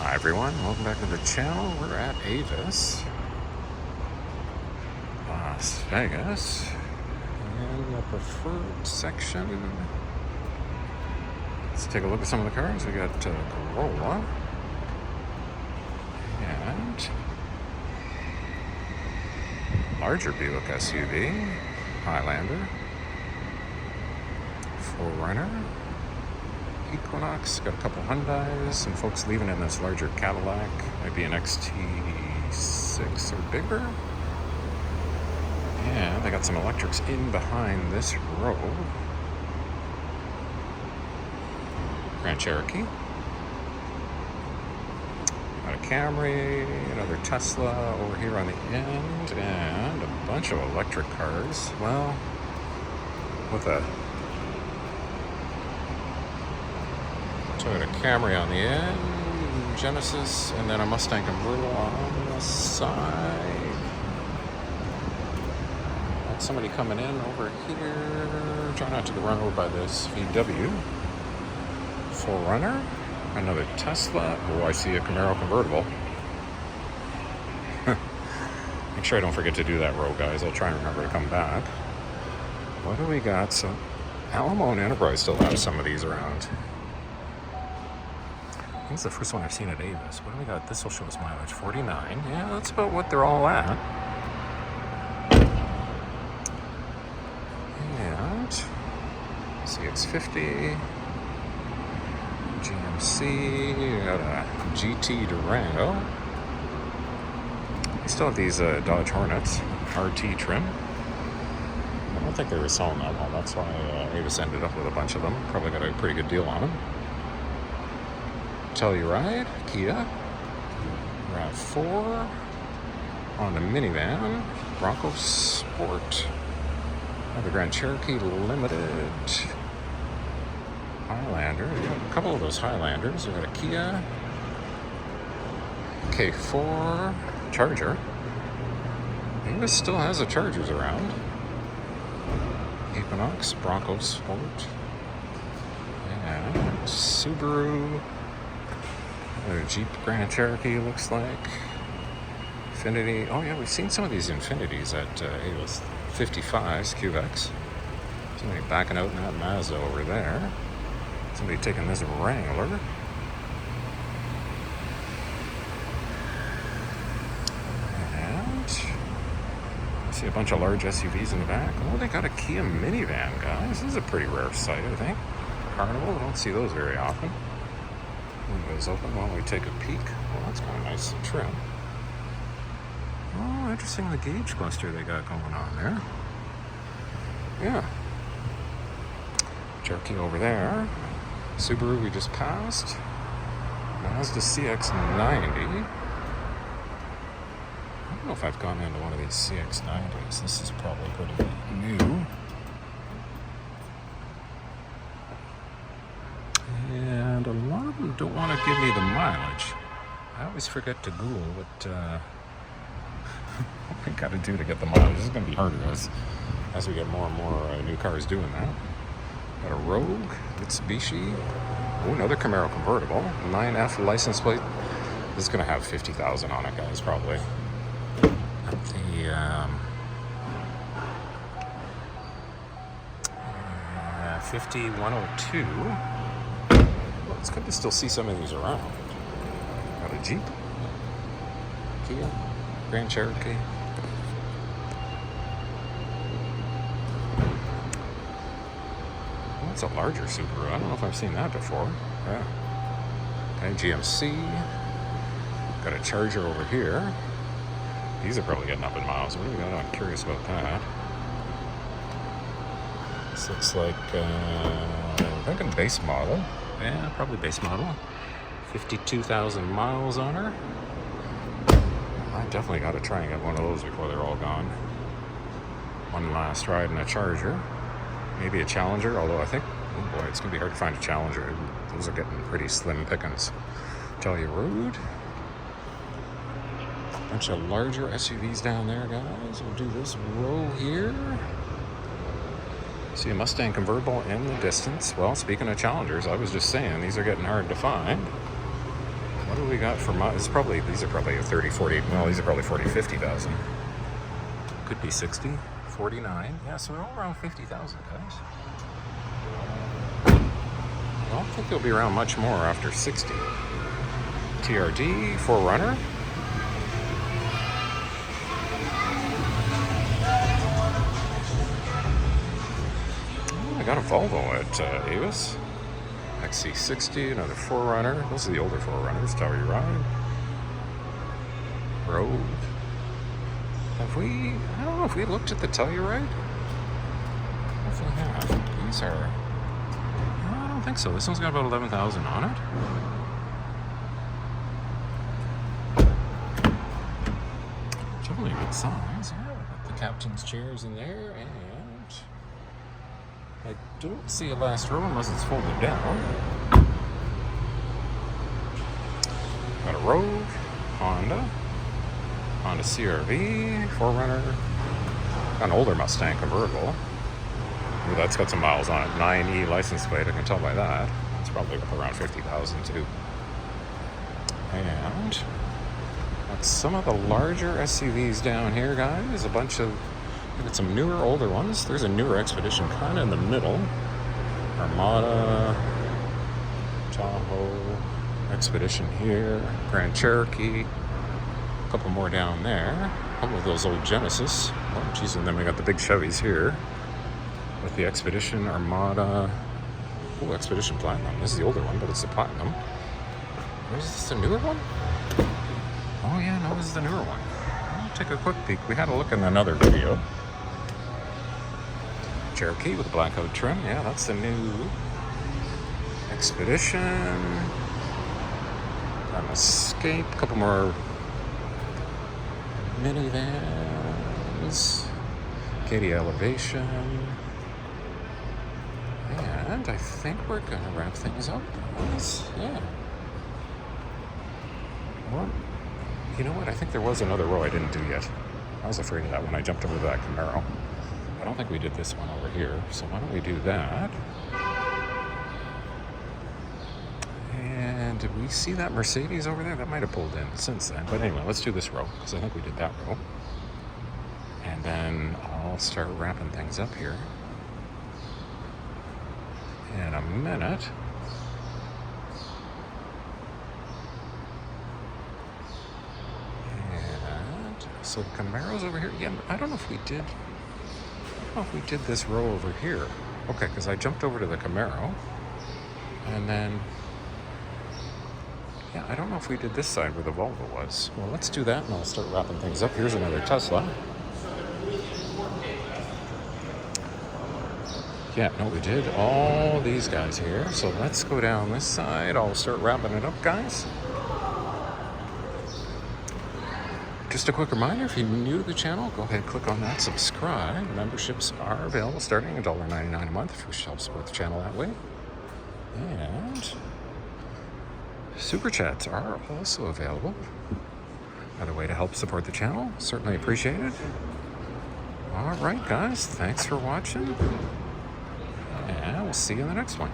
Hi everyone, welcome back to the channel. We're at AVIS, Las Vegas, in the preferred section. Let's take a look at some of the cars. We got Corolla and larger Buick SUV, Highlander, 4Runner, Equinox, got a couple Hyundais, some folks leaving in this larger Cadillac, might be an XT6 or bigger. And they got some electrics in behind this row. Grand Cherokee, got a Camry, another Tesla over here on the end, and a bunch of electric cars. Well, with a Toyota Camry on the end, Genesis, and then a Mustang convertible on the side. Got somebody coming in over here. Try not to get run over by this VW. 4Runner, another Tesla. Oh, I see a Camaro convertible. Make sure I don't forget to do that row, guys. I'll try and remember to come back. What do we got? So, Alamo and Enterprise still have some of these around. I think it's the first one I've seen at AVIS. What do we got? This will show us mileage, 49. Yeah, that's about what they're all at. And CX-50, GMC, got a GT Durango. They still have these Dodge Hornets, RT trim. I don't think they were selling that one. That's why Avis ended up with a bunch of them. Probably got a pretty good deal on them. Telluride, Kia, RAV4, on the Minivan, Bronco Sport, the Grand Cherokee Limited, Highlander. We got a couple of those Highlanders. We got a Kia, K4, Charger. Avis still has the Chargers around. Equinox, Bronco Sport, and Subaru. A Jeep Grand Cherokee looks like. Infiniti. Oh yeah, we've seen some of these Infinitis at Avis 55s, QX. Somebody backing out in that Mazda over there. Somebody taking this Wrangler. And I see a bunch of large SUVs in the back. Oh, they got a Kia minivan, guys. This is a pretty rare sight, I think. Carnival, I don't see those very often. Windows open while we take a peek. Well, that's kind of nice trim. Oh, interesting, the gauge cluster they got going on there. Yeah. Cherokee over there. Subaru we just passed. Mazda CX-90. I don't know if I've gone into one of these CX-90s. This is probably pretty new. And a lot of them don't want to give me the mileage. I always forget to Google what I got to do to get the mileage. This is going to be harder as we get more and more new cars doing that. Got a Rogue, Mitsubishi. Oh, another Camaro convertible. 9F license plate. This is going to have 50,000 on it, guys, probably. At the 5102. It's good to still see some of these around. Got a Jeep, Kia, Grand Cherokee. Well, that's a larger Subaru. I don't know if I've seen that before. Yeah. Okay, GMC. Got a Charger over here. These are probably getting up in miles. What do we got? I'm curious about that. This looks like, I'm thinking base model. Yeah, probably base model. 52,000 miles on her. I definitely got to try and get one of those before they're all gone. One last ride in a Charger. Maybe a Challenger, although I think, oh boy, it's going to be hard to find a Challenger. Those are getting pretty slim pickings. Telluride. Bunch of larger SUVs down there, guys. We'll do this row here. See a Mustang convertible in the distance. Well, speaking of Challengers, I was just saying, these are getting hard to find. What do we got for these are probably a 30, 40, well, these are probably 40, 50,000. Could be 60, 49. Yeah, so we're all around 50,000, guys. I don't think they'll be around much more after 60. TRD, 4Runner. Oh, I got a Volvo at AVIS. XC60, another 4Runner. Those are the older 4Runners. Telluride. Road. I don't know if we looked at the Telluride. If we have. These are. I don't think so. This one's got about 11,000 on it. Definitely a good size. Yeah, got the captain's chairs in there, and I don't see a last row unless it's folded down. Got a Rogue, Honda CR-V, 4Runner, got an older Mustang convertible. Ooh, that's got some miles on it. 9E license plate, I can tell by that. It's probably up around 50,000 too. And got some of the larger SUVs down here, guys. A bunch of, got some newer, older ones. There's a newer Expedition kind of in the middle. Armada, Tahoe, Expedition here, Grand Cherokee. A couple more down there. All of those old Genesis. Oh, geez, and then we got the big Chevys here with the Expedition, Armada. Oh, Expedition Platinum. This is the older one, but it's the Platinum. Is this a newer one? Oh yeah, no, this is the newer one. I'll take a quick peek. We had a look in another video. Cherokee with blackout trim. Yeah, that's the new Expedition. Got an Escape. A couple more minivans. Katie Elevation. And I think we're going to wrap things up. Yeah. Well, you know what? I think there was another row I didn't do yet. I was afraid of that when I jumped over that Camaro. I don't think we did this one over here, so why don't we do that? And did we see that Mercedes over there? That might have pulled in since then. But anyway, let's do this row, because I think we did that row. And then I'll start wrapping things up here in a minute. And so the Camaro's over here. Yeah, I don't know if we did. I don't know if we did this row over here. Okay, because I jumped over to the Camaro, and then yeah, I don't know if we did this side where the Volvo was. Well, let's do that, and I'll start wrapping things up. Here's another Tesla. Yeah, no, we did all these guys here. So let's go down this side. I'll start wrapping it up, guys. Just a quick reminder, if you're new to the channel, go ahead and click on that, subscribe. Memberships are available starting at $1.99 a month, which helps support the channel that way. And Super Chats are also available. Another way to help support the channel. Certainly appreciate it. All right, guys. Thanks for watching. And we'll see you in the next one.